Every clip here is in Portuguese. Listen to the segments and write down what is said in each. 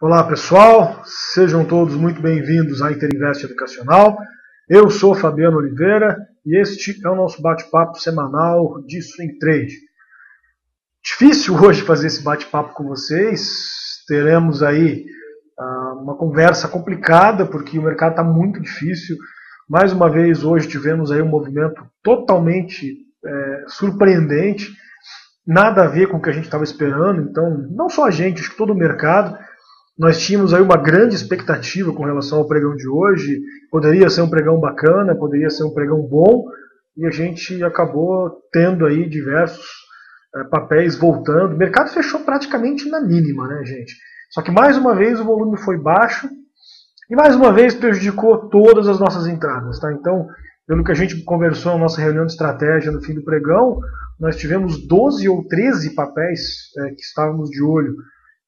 Olá pessoal, sejam todos muito bem-vindos à Interinvest Educacional. Eu sou Fabiano Oliveira e este é o nosso bate-papo semanal de Swing Trade. Difícil hoje fazer esse bate-papo com vocês, teremos aí uma conversa complicada porque o mercado está muito difícil. Mais uma vez hoje tivemos aí um movimento totalmente surpreendente, nada a ver com o que a gente estava esperando, então não só a gente, acho que todo o mercado. Nós tínhamos aí uma grande expectativa com relação ao pregão de hoje, poderia ser um pregão bacana, poderia ser um pregão bom, e a gente acabou tendo aí diversos papéis voltando. O mercado fechou praticamente na mínima, né, gente? Só que mais uma vez o volume foi baixo e mais uma vez prejudicou todas as nossas entradas, tá? Então, pelo que a gente conversou na nossa reunião de estratégia no fim do pregão, nós tivemos 12 ou 13 papéis que estávamos de olho,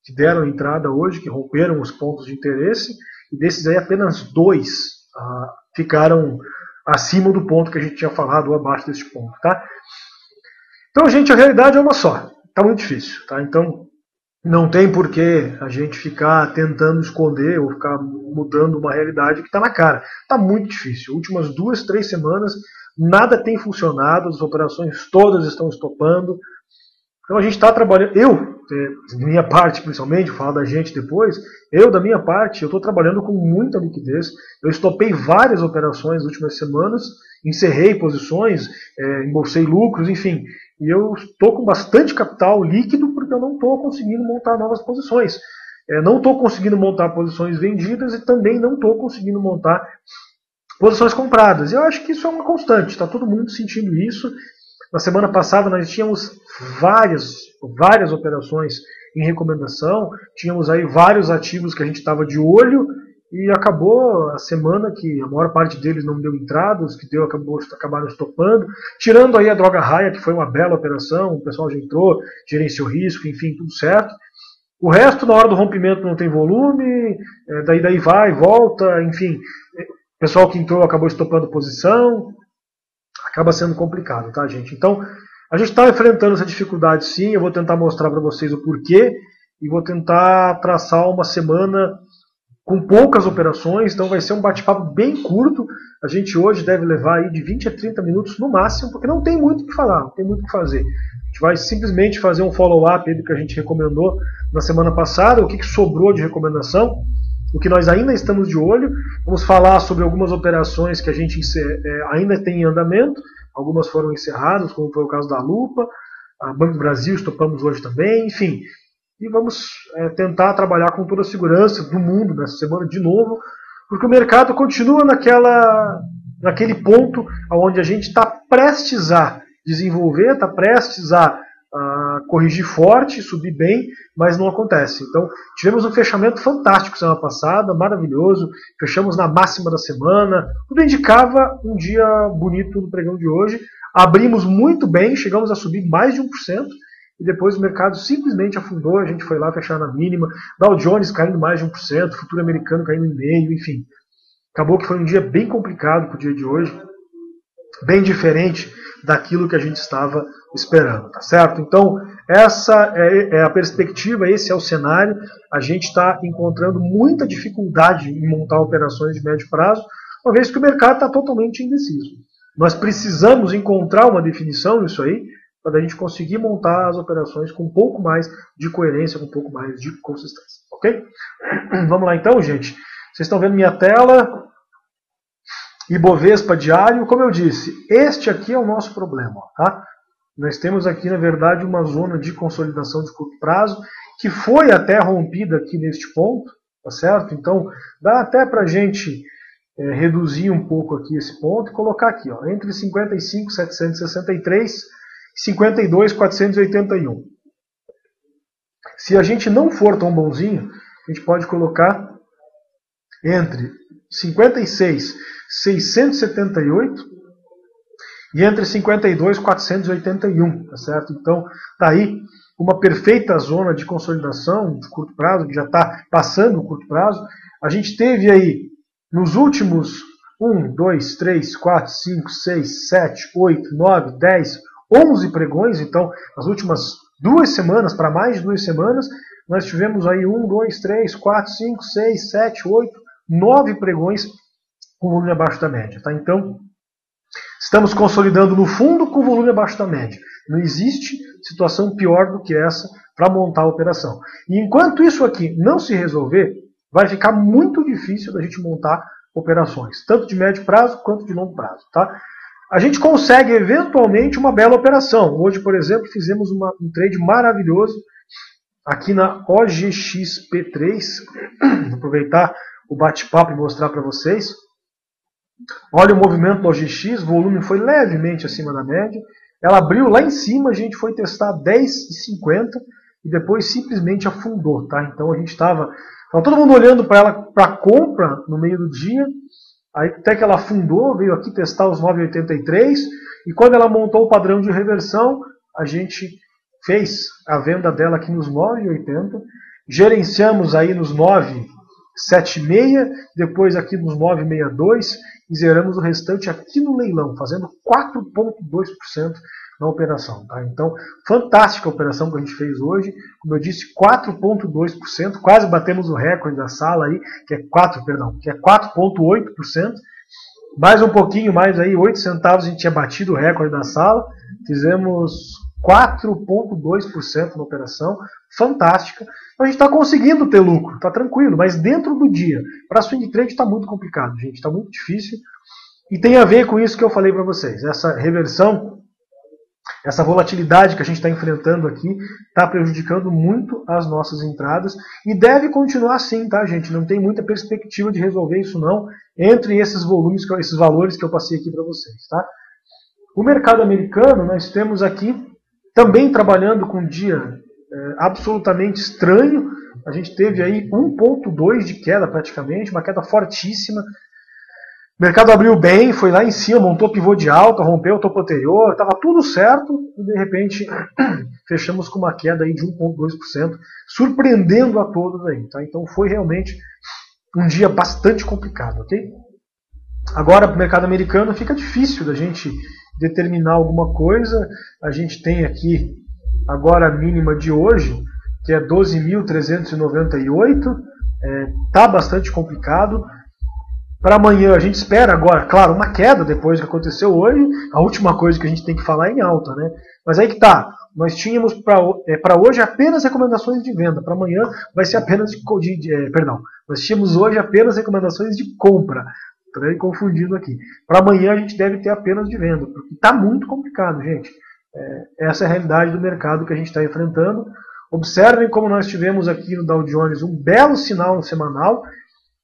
que deram entrada hoje, que romperam os pontos de interesse, e desses aí apenas 2 ficaram acima do ponto que a gente tinha falado, ou abaixo desse ponto, tá? Então, gente, a realidade é uma só, tá muito difícil, tá? Então, não tem por que a gente ficar tentando esconder ou ficar mudando uma realidade que está na cara. Tá muito difícil. Últimas 2, 3 semanas, nada tem funcionado, as operações todas estão estopando. Então a gente está trabalhando, da minha parte principalmente, vou falar da gente depois, da minha parte, eu estou trabalhando com muita liquidez, eu estopei várias operações nas últimas semanas, encerrei posições, embolsei lucros, enfim, e eu estou com bastante capital líquido porque eu não estou conseguindo montar novas posições. Não estou conseguindo montar posições vendidas e também não estou conseguindo montar posições compradas. E eu acho que isso é uma constante, está todo mundo sentindo isso. Na semana passada nós tínhamos várias operações em recomendação, tínhamos aí vários ativos que a gente estava de olho e acabou a semana que a maior parte deles não deu entrada, os que deu acabaram estopando, tirando aí a droga raia, que foi uma bela operação, o pessoal já entrou, gerenciou risco, enfim, tudo certo. O resto, na hora do rompimento, não tem volume, daí vai, volta, enfim, o pessoal que entrou acabou estopando posição. Acaba sendo complicado, tá, gente? Então, a gente está enfrentando essa dificuldade sim, eu vou tentar mostrar para vocês o porquê e vou tentar traçar uma semana com poucas operações, então vai ser um bate-papo bem curto. A gente hoje deve levar aí de 20 a 30 minutos no máximo, porque não tem muito o que falar, não tem muito o que fazer. A gente vai simplesmente fazer um follow-up do que a gente recomendou na semana passada, o que sobrou de recomendação, o que nós ainda estamos de olho. Vamos falar sobre algumas operações que a gente ainda tem em andamento, algumas foram encerradas, como foi o caso da Lupa, a Banco do Brasil estopamos hoje também, enfim. E vamos tentar trabalhar com toda a segurança do mundo nessa semana de novo, porque o mercado continua naquele ponto onde a gente está prestes a desenvolver, está prestes a corrigir forte, subir bem, mas não acontece. Então, tivemos um fechamento fantástico semana passada, maravilhoso, fechamos na máxima da semana, tudo indicava um dia bonito no pregão de hoje, abrimos muito bem, chegamos a subir mais de 1%, e depois o mercado simplesmente afundou, a gente foi lá fechar na mínima, Dow Jones caindo mais de 1%, futuro americano caindo 0,5%, enfim. Acabou que foi um dia bem complicado para o dia de hoje, bem diferente daquilo que a gente estava esperando, tá certo? Então, essa é a perspectiva, esse é o cenário. A gente está encontrando muita dificuldade em montar operações de médio prazo, uma vez que o mercado está totalmente indeciso. Nós precisamos encontrar uma definição nisso aí, para a gente conseguir montar as operações com um pouco mais de coerência, com um pouco mais de consistência, ok? Vamos lá então, gente. Vocês estão vendo minha tela? Ibovespa diário, como eu disse, este aqui é o nosso problema, tá? Nós temos aqui, na verdade, uma zona de consolidação de curto prazo, que foi até rompida aqui neste ponto, tá certo? Então, dá até para a gente reduzir um pouco aqui esse ponto e colocar aqui, ó, entre 55.763 e 52.481. Se a gente não for tão bonzinho, a gente pode colocar entre 56.678 e entre 52.481, tá certo? Então, tá aí uma perfeita zona de consolidação de curto prazo, que já está passando o curto prazo. A gente teve aí, nos últimos 1, 2, 3, 4, 5, 6, 7, 8, 9, 10, 11 pregões, então, nas últimas 2 semanas, para mais de 2 semanas, nós tivemos aí 1, 2, 3, 4, 5, 6, 7, 8, 9 pregões com volume abaixo da média. Tá? Então, estamos consolidando no fundo com volume abaixo da média. Não existe situação pior do que essa para montar a operação. E enquanto isso aqui não se resolver, vai ficar muito difícil da gente montar operações, tanto de médio prazo quanto de longo prazo. Tá? A gente consegue eventualmente uma bela operação. Hoje, por exemplo, fizemos um trade maravilhoso aqui na OGXP3. Vou aproveitar o bate-papo e mostrar para vocês. Olha o movimento da OGX, o volume foi levemente acima da média. Ela abriu lá em cima, a gente foi testar 10,50 e depois simplesmente afundou. Tá? Então a gente estava todo mundo olhando para ela para compra no meio do dia. Aí até que ela afundou, veio aqui testar os 9,83 e quando ela montou o padrão de reversão, a gente fez a venda dela aqui nos 9,80, gerenciamos aí nos 9,76, depois aqui nos 9,62 e zeramos o restante aqui no leilão, fazendo 4,2% na operação. Tá? Então, fantástica a operação que a gente fez hoje. Como eu disse, 4,2%, quase batemos o recorde da sala aí, que é 4,8%. Mais um pouquinho mais aí, 8 centavos a gente tinha batido o recorde da sala. Fizemos 4,2% na operação, fantástica. A gente está conseguindo ter lucro, está tranquilo, mas dentro do dia, para swing trade está muito complicado, gente, está muito difícil. E tem a ver com isso que eu falei para vocês, essa reversão, essa volatilidade que a gente está enfrentando aqui está prejudicando muito as nossas entradas e deve continuar assim, tá, gente? Não tem muita perspectiva de resolver isso não, entre esses volumes, esses valores que eu passei aqui para vocês, tá? O mercado americano, nós temos aqui também trabalhando com um dia absolutamente estranho. A gente teve aí 1,2 de queda praticamente, uma queda fortíssima. O mercado abriu bem, foi lá em cima, montou pivô de alta, rompeu o topo anterior, estava tudo certo e de repente fechamos com uma queda aí de 1,2%, surpreendendo a todos aí. Tá? Então foi realmente um dia bastante complicado, ok? Agora para o mercado americano fica difícil da gente determinar alguma coisa. A gente tem aqui agora a mínima de hoje, que é 12.398, está bastante complicado. Para amanhã a gente espera agora, claro, uma queda depois do que aconteceu hoje. A última coisa que a gente tem que falar é em alta, né? Mas aí que tá, nós tínhamos para hoje apenas recomendações de venda, para amanhã vai ser apenas nós tínhamos hoje apenas recomendações de compra. Estou aí confundindo aqui. Para amanhã a gente deve ter apenas de venda, porque está muito complicado, gente. Essa é a realidade do mercado que a gente está enfrentando. Observem como nós tivemos aqui no Dow Jones um belo sinal no semanal,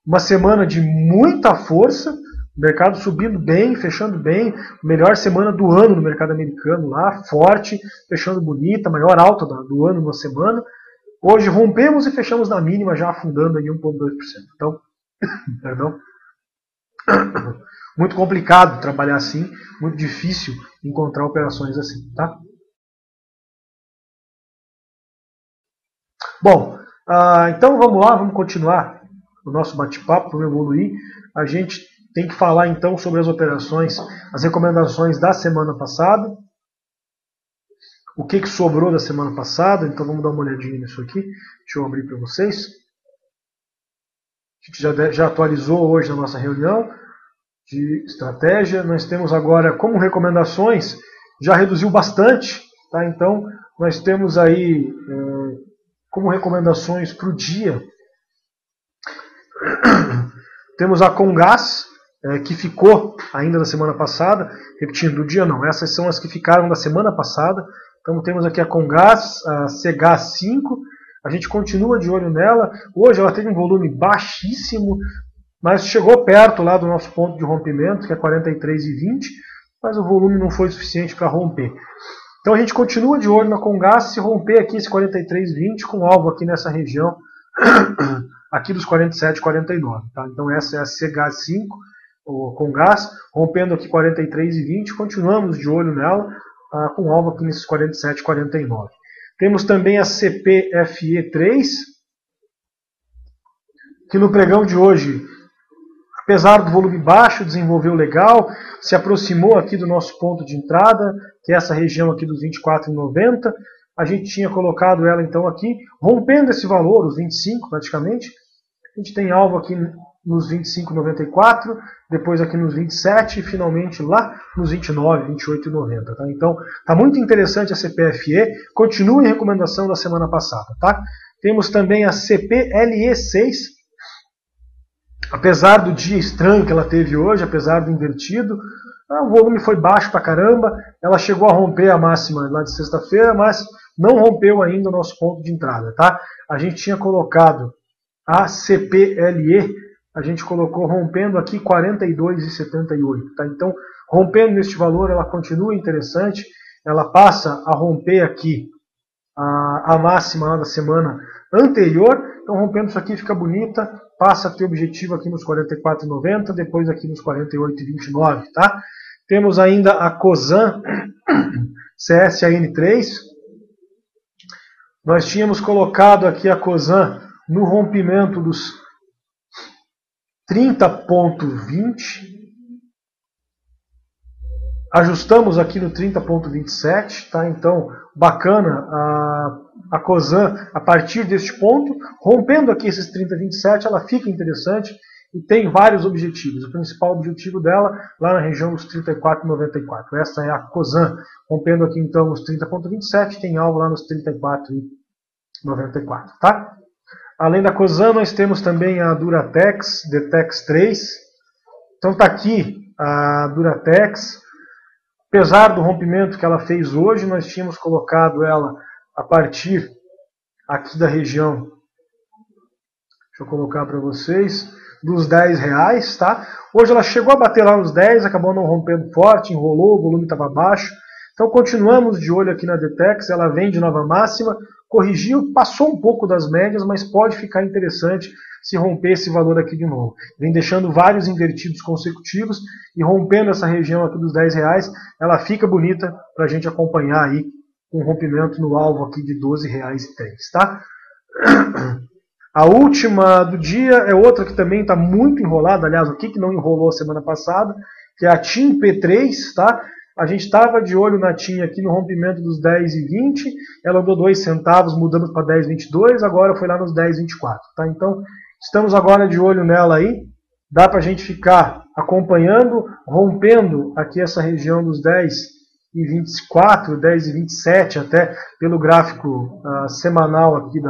uma semana de muita força, o mercado subindo bem, fechando bem, melhor semana do ano no mercado americano lá, forte, fechando bonita, maior alta do ano na semana. Hoje rompemos e fechamos na mínima, já afundando em 1,2%. Então, perdão. Muito complicado trabalhar assim, muito difícil encontrar operações assim, tá? Bom, então vamos lá, vamos continuar o nosso bate-papo, vamos evoluir. A gente tem que falar então sobre as operações, as recomendações da semana passada. O que sobrou da semana passada, então vamos dar uma olhadinha nisso aqui. Deixa eu abrir para vocês. A gente já atualizou hoje na nossa reunião de estratégia. Nós temos agora como recomendações, já reduziu bastante, tá? Então nós temos aí como recomendações para o dia, temos a Comgás, que ficou ainda da semana passada, repetindo, do dia não, essas são as que ficaram da semana passada. Então temos aqui a Comgás, a CGA5, a gente continua de olho nela. Hoje ela teve um volume baixíssimo, mas chegou perto lá do nosso ponto de rompimento, que é 43,20, mas o volume não foi suficiente para romper. Então a gente continua de olho na Comgás, se romper aqui esse 43,20 com alvo aqui nessa região, aqui dos 47,49. Tá? Então essa é a CGA5, o Comgás, rompendo aqui 43,20, continuamos de olho nela, com alvo aqui nesses 47,49. Temos também a CPFE3, que no pregão de hoje, apesar do volume baixo, desenvolveu legal, se aproximou aqui do nosso ponto de entrada, que é essa região aqui dos 24,90. a gente tinha colocado ela então aqui, rompendo esse valor, os 25 praticamente. A gente tem alvo aqui nos 25,94, depois aqui nos 27 e finalmente lá nos 29, 28,90. Tá? Então, está muito interessante a CPFE, continua em recomendação da semana passada. Tá? Temos também a CPLE6, apesar do dia estranho que ela teve hoje, apesar do invertido, o volume foi baixo pra caramba, ela chegou a romper a máxima lá de sexta-feira, mas não rompeu ainda o nosso ponto de entrada. Tá? A gente tinha colocado a CPLE, a gente colocou rompendo aqui 42,78. Tá? Então, rompendo neste valor, ela continua interessante, ela passa a romper aqui a máxima lá da semana anterior, então rompendo isso aqui fica bonita, passa a ter objetivo aqui nos 44,90, depois aqui nos 48,29. Tá? Temos ainda a Cosan CSAN3, nós tínhamos colocado aqui a Cosan no rompimento dos 30,20, ajustamos aqui no 30,27, tá? Então, bacana a Cosan a partir deste ponto, rompendo aqui esses 30,27, ela fica interessante e tem vários objetivos. O principal objetivo dela lá na região dos 34,94. Essa é a Cosan, rompendo aqui então os 30,27, tem alvo lá nos 34,94, tá? Além da Cosan, nós temos também a Duratex, Detex 3. Então está aqui a Duratex. Apesar do rompimento que ela fez hoje, nós tínhamos colocado ela a partir aqui da região, deixa eu colocar para vocês, dos R$10, tá? Hoje ela chegou a bater lá nos 10, acabou não rompendo forte, enrolou, o volume estava baixo. Então continuamos de olho aqui na Detex, ela vem de nova máxima, corrigiu, passou um pouco das médias, mas pode ficar interessante se romper esse valor aqui de novo. Vem deixando vários invertidos consecutivos e rompendo essa região aqui dos R$10, ela fica bonita para a gente acompanhar aí um rompimento no alvo aqui de R$12,03, tá? A última do dia é outra que também está muito enrolada, aliás, o que não enrolou semana passada, que é a TIM P3, tá? A gente estava de olho na TIM aqui no rompimento dos 10,20, ela andou 2 centavos, mudamos para 10,22, agora foi lá nos 10,24. Tá? Então, estamos agora de olho nela aí, dá para a gente ficar acompanhando, rompendo aqui essa região dos 10,24, 10,27 até, pelo gráfico semanal aqui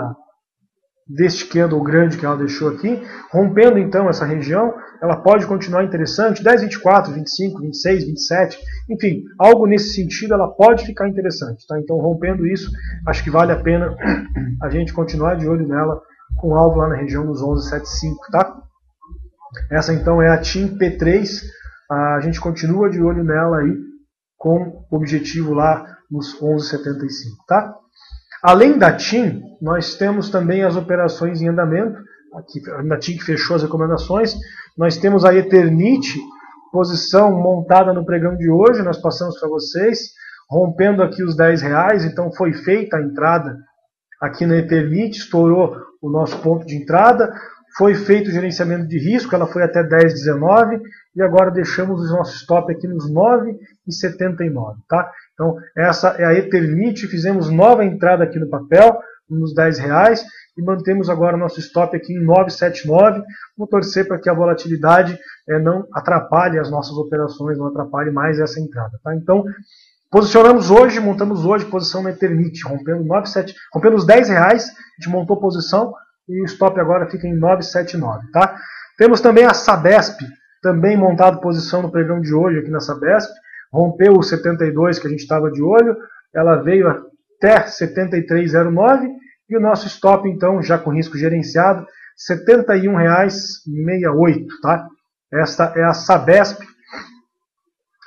deste candle grande que ela deixou aqui, rompendo então essa região, ela pode continuar interessante, 10, 24, 25, 26, 27, enfim, algo nesse sentido ela pode ficar interessante, tá? Então rompendo isso, acho que vale a pena a gente continuar de olho nela com alvo lá na região dos 11,75, tá? Essa então é a TIM P3, a gente continua de olho nela aí com o objetivo lá nos 11,75, tá? Além da TIM, nós temos também as operações em andamento, aqui, na TIM que fechou as recomendações, nós temos a Eternit, posição montada no pregão de hoje, nós passamos para vocês, rompendo aqui os R$10, então foi feita a entrada aqui na Eternit, estourou o nosso ponto de entrada, foi feito o gerenciamento de risco, ela foi até 10,19 e agora deixamos o nosso stop aqui nos 9,79, tá? Então essa é a Eternit, fizemos nova entrada aqui no papel, nos R$10 e mantemos agora o nosso stop aqui em 9,79. Vamos torcer para que a volatilidade não atrapalhe as nossas operações, não atrapalhe mais essa entrada, tá? Então posicionamos hoje, montamos hoje posição na Eternit, rompendo os R$10, a gente montou posição e o stop agora fica em 9,79, tá? Temos também a Sabesp, também montado posição no pregão de hoje aqui na Sabesp, rompeu o 72 que a gente estava de olho, ela veio até 73,09 e o nosso stop então, já com risco gerenciado, R$ 71,68, tá? Esta é a Sabesp,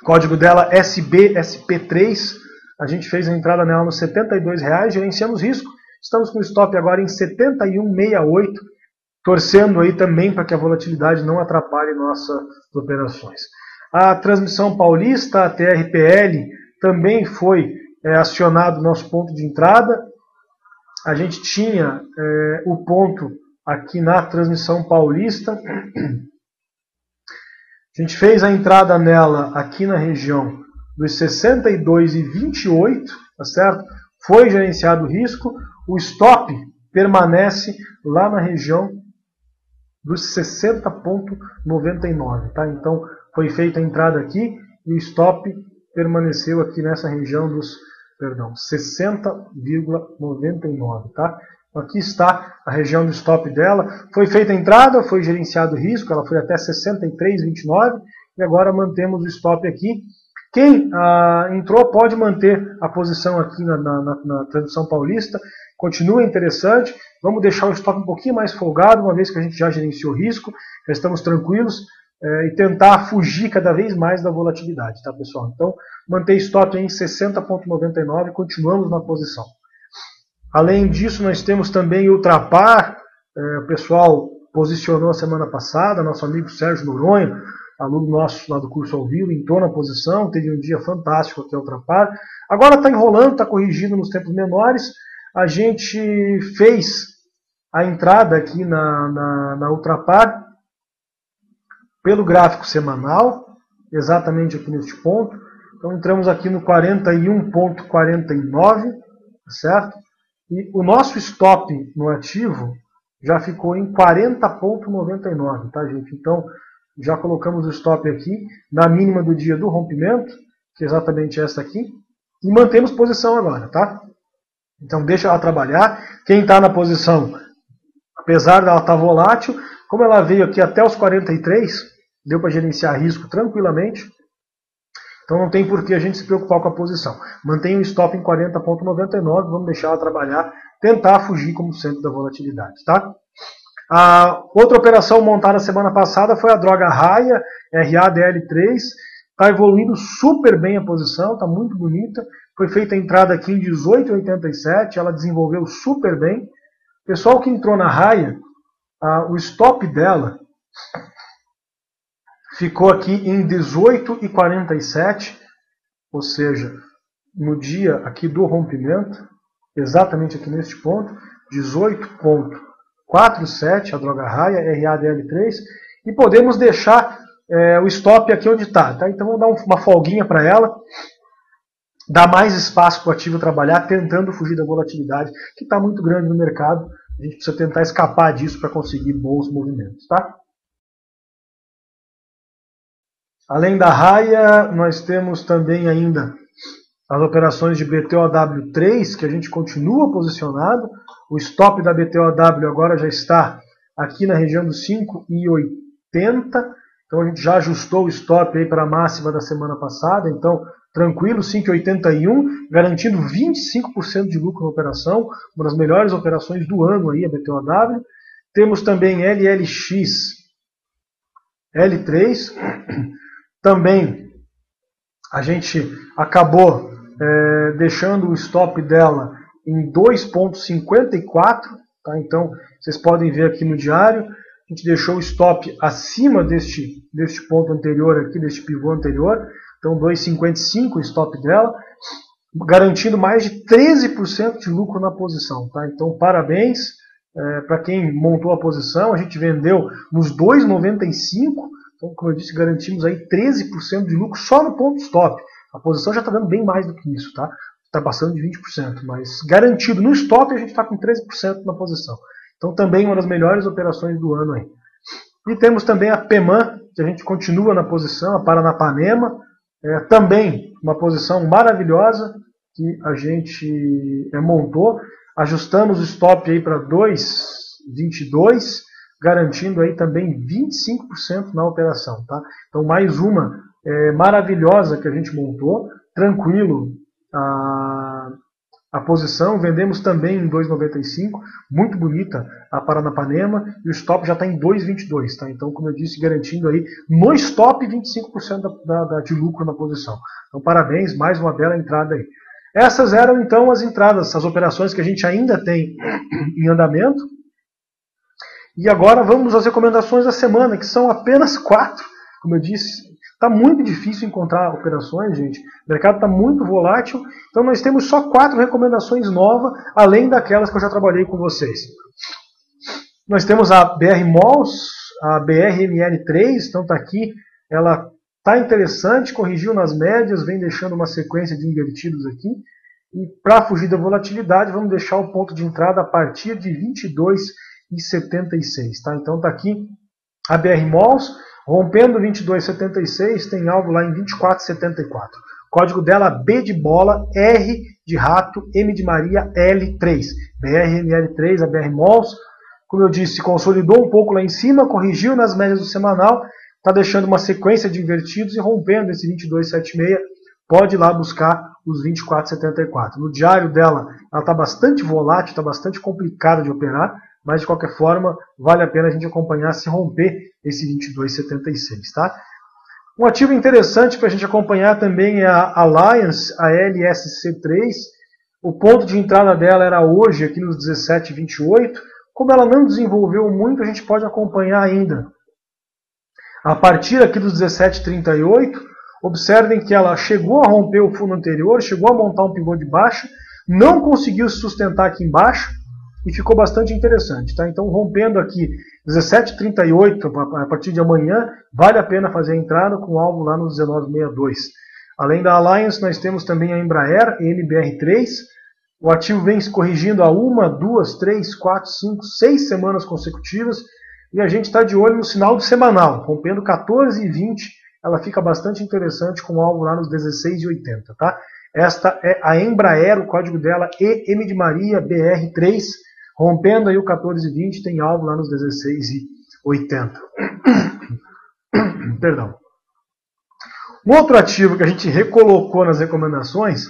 código dela SBSP3, a gente fez a entrada nela nos R$ 72,00, gerenciamos risco, estamos com o stop agora em 71,68, torcendo aí também para que a volatilidade não atrapalhe nossas operações. A Transmissão Paulista, a TRPL, também foi acionado o nosso ponto de entrada. A gente tinha o ponto aqui na Transmissão Paulista. A gente fez a entrada nela aqui na região dos 62,28, tá certo? foi gerenciado o risco, o stop permanece lá na região dos 60,99, tá? Então foi feita a entrada aqui e o stop permaneceu aqui nessa região dos 60,99, tá? Aqui está a região do stop dela. Foi feita a entrada, foi gerenciado o risco, ela foi até 63,29 e agora mantemos o stop aqui. Quem entrou pode manter a posição aqui na Transmissão Paulista, continua interessante. Vamos deixar o stop um pouquinho mais folgado, uma vez que a gente já gerenciou o risco, já estamos tranquilos, e tentar fugir cada vez mais da volatilidade, tá, pessoal? Então, manter stop em 60,99 e continuamos na posição. Além disso, nós temos também Ultrapar, o pessoal posicionou a semana passada, nosso amigo Sérgio Noronha, aluno nosso lá do curso ao vivo, entrou na posição, teve um dia fantástico aqui a Ultrapar. Agora está enrolando, está corrigindo nos tempos menores. A gente fez a entrada aqui na Ultrapar pelo gráfico semanal, exatamente aqui neste ponto. Então entramos aqui no 41,49, certo? E o nosso stop no ativo já ficou em 40,99, tá, gente? Então já colocamos o stop aqui na mínima do dia do rompimento, que é exatamente essa aqui, e mantemos posição agora, tá? Então deixa ela trabalhar. Quem está na posição, apesar dela estar volátil, como ela veio aqui até os 43, deu para gerenciar risco tranquilamente. Então não tem por que a gente se preocupar com a posição. Mantenha o stop em 40,99, vamos deixar ela trabalhar, tentar fugir como sempre da volatilidade, tá? A outra operação montada semana passada foi a droga Raia, RADL3, está evoluindo super bem a posição, está muito bonita. Foi feita a entrada aqui em 18,87, ela desenvolveu super bem. O pessoal que entrou na Raia, o stop dela ficou aqui em 18,47, ou seja, no dia aqui do rompimento, exatamente aqui neste ponto, 18,47, a droga Raia, RADL3, e podemos deixar o stop aqui onde está, tá? Então vamos dar uma folguinha para ela, dar mais espaço para o ativo trabalhar, tentando fugir da volatilidade, que está muito grande no mercado. A gente precisa tentar escapar disso para conseguir bons movimentos, tá? Além da Raia, nós temos também ainda as operações de BTOW3, que a gente continua posicionado. O stop da BTOW agora já está aqui na região dos 5,80. Então a gente já ajustou o stop aí para a máxima da semana passada. Então, tranquilo, 5,81, garantindo 25% de lucro na operação. Uma das melhores operações do ano aí, a BTOW. Temos também LLX L3. Também a gente acabou deixando o stop dela em 2,54, tá? Então vocês podem ver aqui no diário, a gente deixou o stop acima deste ponto anterior aqui, deste pivô anterior, então 2,55 o stop dela, garantindo mais de 13% de lucro na posição, tá? Então parabéns para quem montou a posição, a gente vendeu nos 2,95. Então, como eu disse, garantimos aí 13% de lucro só no ponto stop. A posição já está dando bem mais do que isso, tá? Está passando de 20%, mas garantido no stop a gente está com 13% na posição. Então também uma das melhores operações do ano aí. E temos também a PEMAN, que a gente continua na posição, a Paranapanema, também uma posição maravilhosa que a gente montou. Ajustamos o stop aí para 2,22, garantindo aí também 25% na operação, tá? Então mais uma maravilhosa que a gente montou, tranquilo a posição, vendemos também em 2,95, muito bonita a Paranapanema, e o stop já está em 2,22, tá? Então, como eu disse, garantindo aí no stop 25% de lucro na posição. Então parabéns, mais uma bela entrada aí. Essas eram então as entradas, as operações que a gente ainda tem em andamento. E agora vamos às recomendações da semana, que são apenas 4. Como eu disse, está muito difícil encontrar operações, gente. O mercado está muito volátil, então nós temos só 4 recomendações novas, além daquelas que eu já trabalhei com vocês. Nós temos a BR Malls, a BRML3, então está aqui, ela está interessante, corrigiu nas médias, vem deixando uma sequência de invertidos aqui. E para fugir da volatilidade, vamos deixar o ponto de entrada a partir de 22,76. Tá? Então está aqui a BR Malls, rompendo 22,76, tem alvo lá em 24,74. Código dela B de bola, R de rato, M de Maria, L3. BRML3, a BR Malls, como eu disse, consolidou um pouco lá em cima, corrigiu nas médias do semanal, está deixando uma sequência de invertidos e rompendo esse 22,76, pode ir lá buscar os 24,74. No diário dela, ela está bastante volátil, está bastante complicada de operar, mas de qualquer forma, vale a pena a gente acompanhar se romper esse 22,76. Tá? Um ativo interessante para a gente acompanhar também é a Alliance, a LSC3. O ponto de entrada dela era hoje, aqui nos 17,28. Como ela não desenvolveu muito, a gente pode acompanhar ainda. A partir aqui dos 17,38, observem que ela chegou a romper o fundo anterior, chegou a montar um pivô de baixa, não conseguiu se sustentar aqui embaixo e ficou bastante interessante. Tá? Então, rompendo aqui 17,38 a partir de amanhã, vale a pena fazer a entrada com alvo lá no 19,62. Além da Alliance, nós temos também a Embraer, NBR3. O ativo vem se corrigindo há 1, 2, 3, 4, 5, 6 semanas consecutivas. E a gente está de olho no sinal do semanal, rompendo 14,20. Ela fica bastante interessante com alvo lá nos 16,80. Tá? Esta é a Embraer, o código dela EM de Maria, BR3. Rompendo aí o 14,20, tem alvo lá nos 16,80. Perdão. Um outro ativo que a gente recolocou nas recomendações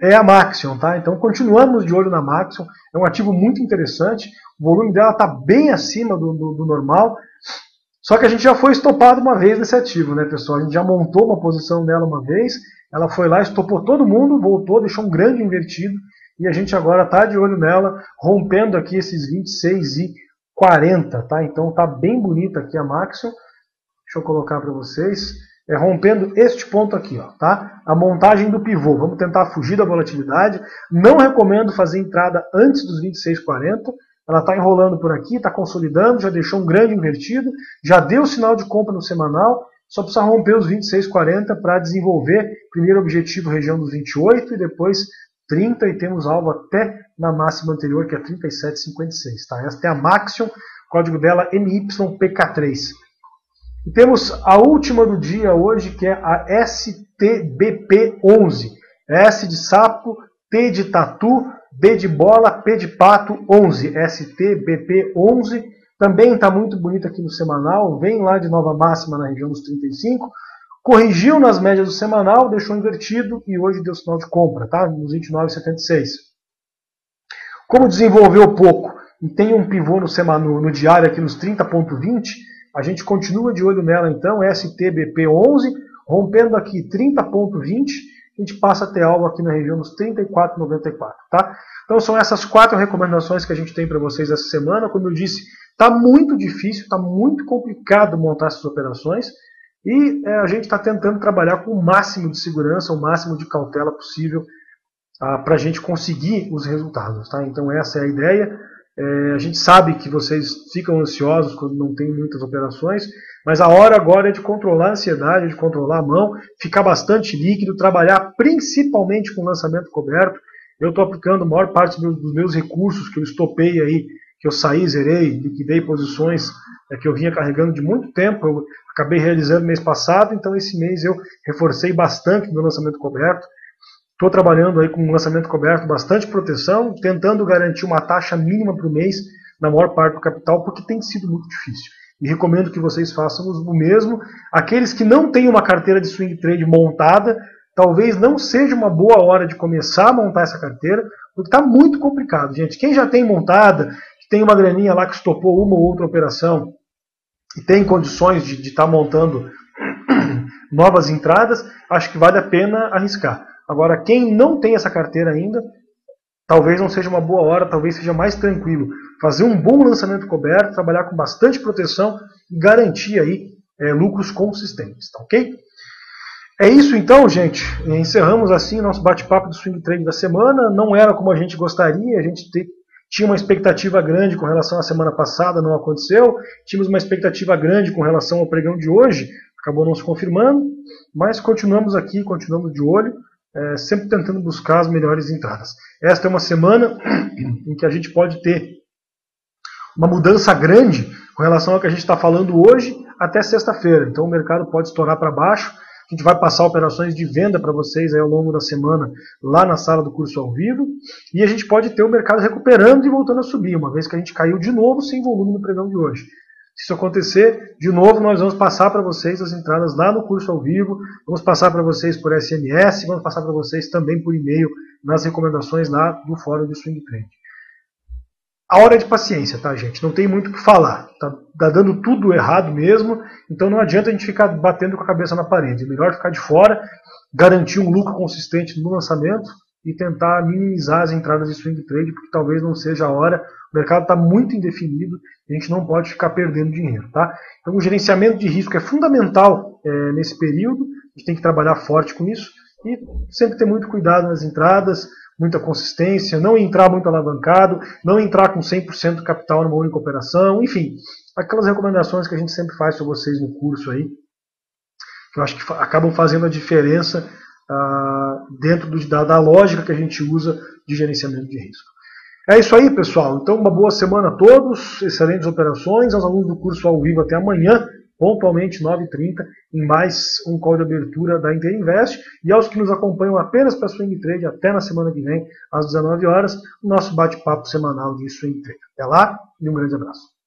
é a Maxion. Tá? Então continuamos de olho na Maxion. É um ativo muito interessante. O volume dela está bem acima do normal. Só que a gente já foi estopado uma vez nesse ativo, né, pessoal? A gente já montou uma posição nela uma vez. Ela foi lá, estopou todo mundo, voltou, deixou um grande invertido. E a gente agora está de olho nela, rompendo aqui esses 26,40. Tá? Então está bem bonita aqui a Maxion. Deixa eu colocar para vocês. Rompendo este ponto aqui, ó, tá? A montagem do pivô. Vamos tentar fugir da volatilidade. Não recomendo fazer entrada antes dos 26,40. Ela está enrolando por aqui, está consolidando, já deixou um grande invertido, já deu sinal de compra no semanal, só precisa romper os 26,40 para desenvolver. Primeiro objetivo, região dos 28 e depois 30, e temos alvo até na máxima anterior, que é 37,56. Tá? Esta é a Maxion, código dela MYPK3. E temos a última do dia hoje, que é a STBP11. S de sapo, T de tatu, B de bola, P de pato, 11. STBP11. Também está muito bonita aqui no semanal. Vem lá de nova máxima na região dos 35. Corrigiu nas médias do semanal, deixou invertido e hoje deu sinal de compra, tá? Nos 29,76. Como desenvolveu pouco e tem um pivô no diário aqui nos 30,20, a gente continua de olho nela então, STBP11, rompendo aqui 30,20, a gente passa a ter alvo aqui na região dos 34,94, tá? Então são essas 4 recomendações que a gente tem para vocês essa semana. Como eu disse, está muito difícil, está muito complicado montar essas operações e a gente está tentando trabalhar com o máximo de segurança, o máximo de cautela possível para a gente conseguir os resultados, tá? Então essa é a ideia. A gente sabe que vocês ficam ansiosos quando não tem muitas operações, mas a hora agora é de controlar a ansiedade, de controlar a mão, ficar bastante líquido, trabalhar principalmente com lançamento coberto. Eu estou aplicando a maior parte dos meus recursos que eu estopei aí, que eu saí, zerei, liquidei posições que eu vinha carregando de muito tempo, eu acabei realizando mês passado, então esse mês eu reforcei bastante o meu lançamento coberto. Estou trabalhando aí com um lançamento coberto, bastante proteção, tentando garantir uma taxa mínima por mês na maior parte do capital, porque tem sido muito difícil. E recomendo que vocês façam o mesmo. Aqueles que não têm uma carteira de swing trade montada, talvez não seja uma boa hora de começar a montar essa carteira, porque está muito complicado, gente. Quem já tem montada, que tem uma graninha lá que estopou uma ou outra operação, e tem condições de estar montando novas entradas, acho que vale a pena arriscar. Agora, quem não tem essa carteira ainda, talvez não seja uma boa hora, talvez seja mais tranquilo fazer um bom lançamento coberto, trabalhar com bastante proteção e garantir aí lucros consistentes, tá ok? É isso então, gente. Encerramos assim o nosso bate-papo do Swing Trade da semana. Não era como a gente gostaria, a gente tinha uma expectativa grande com relação à semana passada, não aconteceu. Tínhamos uma expectativa grande com relação ao pregão de hoje, acabou não se confirmando, mas continuamos aqui, continuamos de olho. sempre tentando buscar as melhores entradas. Esta é uma semana em que a gente pode ter uma mudança grande com relação ao que a gente está falando hoje até sexta-feira. Então o mercado pode estourar para baixo. A gente vai passar operações de venda para vocês aí ao longo da semana lá na sala do curso ao vivo. E a gente pode ter o mercado recuperando e voltando a subir, uma vez que a gente caiu de novo sem volume no pregão de hoje. Se isso acontecer, de novo nós vamos passar para vocês as entradas lá no curso ao vivo, vamos passar para vocês por SMS, vamos passar para vocês também por e-mail nas recomendações lá do fórum de Swing Trade. A hora é de paciência, tá, gente? Não tem muito o que falar. Tá dando tudo errado mesmo, então não adianta a gente ficar batendo com a cabeça na parede. É melhor ficar de fora, garantir um lucro consistente no lançamento e tentar minimizar as entradas de swing trade, porque talvez não seja a hora. O mercado está muito indefinido e a gente não pode ficar perdendo dinheiro, tá? Então o gerenciamento de risco é fundamental nesse período. A gente tem que trabalhar forte com isso e sempre ter muito cuidado nas entradas, muita consistência, não entrar muito alavancado, não entrar com 100% do capital numa única operação, enfim, aquelas recomendações que a gente sempre faz para vocês no curso aí, que eu acho que acabam fazendo a diferença dentro da lógica que a gente usa de gerenciamento de risco. É isso aí, pessoal. Então, uma boa semana a todos, excelentes operações, aos alunos do curso ao vivo até amanhã, pontualmente 9h30, em mais um call de abertura da Interinvest, e aos que nos acompanham apenas para Swing Trade, até na semana que vem, às 19 horas, o nosso bate-papo semanal de Swing Trade. Até lá e um grande abraço.